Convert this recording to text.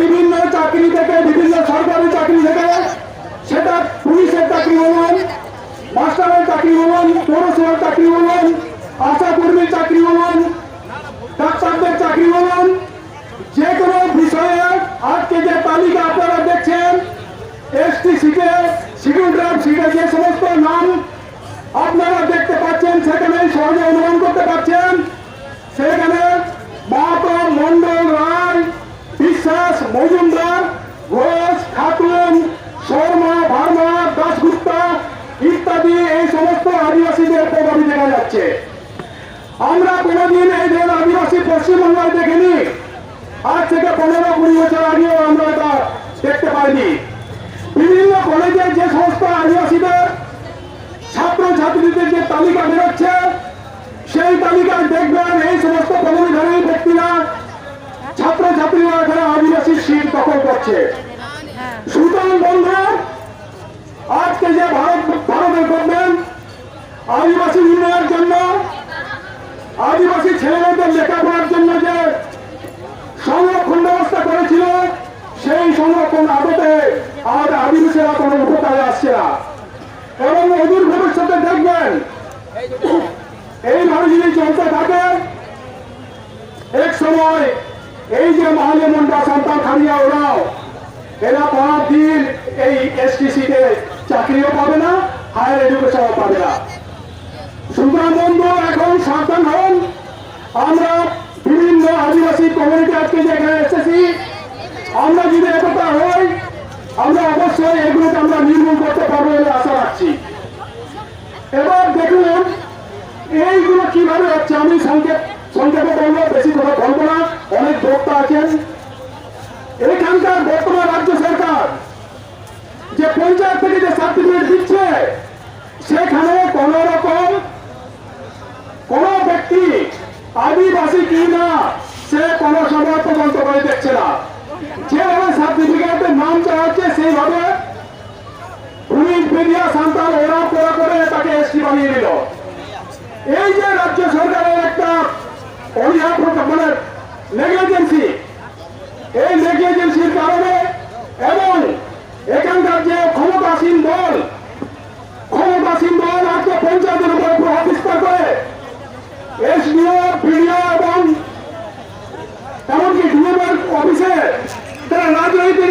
বিভিন্ন চাকরি থেকে, বিভিন্ন সরকারি চাকরি থেকে, সেটা পুলিশের চাকরি বলুন, মাস্টারের চাকরি বলুন, পৌরসভার চাকরি বলুন, আশা কর্মীর চাকরি বলুন, ডাক্তারদের চাকরি বলুন, যে কোনো বিষয়ে আজকে যে তালিকা আপনারা দেখছেন, এসটি সিটে, শিডিউল ট্রাইব সিটে যে সমস্ত নাম আপনারা দেখতে পাচ্ছেন, সেখানে সহজে অনুমান করতে পারছেন, সেখানে মাহাতো, মন্ডল, রায়, বিশ্বাস, মজুমদার, ঘোষ, খাতুন, শর্মা, ভার্মা, দাসগুপ্তা ইত্যাদি এই সমস্ত আদিবাসীদের প্রভাবই দেখা যাচ্ছে। আমরা কোনোদিন এই ধরনের আদিবাসী পশ্চিমবাংলায় দেখিনি। আজ থেকে 15-20 বছর আগেও আমরা এটা দেখতে পাইনি। বিভিন্ন কলেজে যে সমস্ত আদিবাসীদের ছাত্রছাত্রীদের যে তালিকা বেরোচ্ছে, সেই তালিকায় দেখবেন এই সমস্ত পদবীধারী ব্যক্তিরা, ছাত্রছাত্রীরা এখানে আদিবাসী সিট দখল করছে। সুতরাং বন্ধু, আজকে যে ভারতের গভর্নমেন্ট আদিবাসী উন্নয়নের জন্য, আদিবাসী ছেলেমেয়েদের লেখাপড়ার জন্য যে সংরক্ষণ ব্যবস্থা করেছিল, সেই সংরক্ষণ আদতে আমাদের আদিবাসীরা কোনো উপকারে আসছে না। এবং অদূর ভবিষ্যতে দেখবেন এইভাবে যদি চলতে থাকে, এক সময় এই যে মাহলে মুন্ডা, সন্তান খারিয়া, ওরাও এরা পড়ার দিন এই এসটিসিতে চাকরিও পাবে না, হায়ার এডুকেশনও পাবে না। সুতরাং বন্ধু, এখন সাবধান হন। আমরা বিভিন্ন আদিবাসী কমিউনিটি আজকে যেখানে এসেছি, আমরা যদি একতা হই, আমরা অবশ্যই এগুলোকে আমরা নির্মূল করতে পারবো বলে আশা রাখছি। এবার দেখুন এইগুলো কিভাবে হচ্ছে। আমি সংক্ষেপে বলবো, বেশি কথা বলবো না, অনেক বক্তা আছেন। এখানকার বর্তমান রাজ্য সরকার যে পঞ্চায়েত থেকে যে সার্টিফিকেট দিচ্ছে, সেখানে কোন রকম কোন ব্যক্তি আদিবাসী কি না সে কোন সময় তদন্ত করে দেখছে না। যেভাবে সার্টিফিকেটের নাম চাওয়া হচ্ছে, সেইভাবে পুলিশ, মিডিয়া, সান্তাল ওরা করে তাকে এসটি বানিয়ে দিল। এই যে রাজ্য সরকারের একটা মানে নেগলিজেন্সি, এই নেগলিজেন্সির কারণে এবং এখানকার যে ক্ষমতাসীন দল আজকে পঞ্চায়েতের উপর প্রভাব বিস্তার করে এসডিও, বিডিও এবং এমনকি ডিএমের অফিসে তারা রাজনৈতিক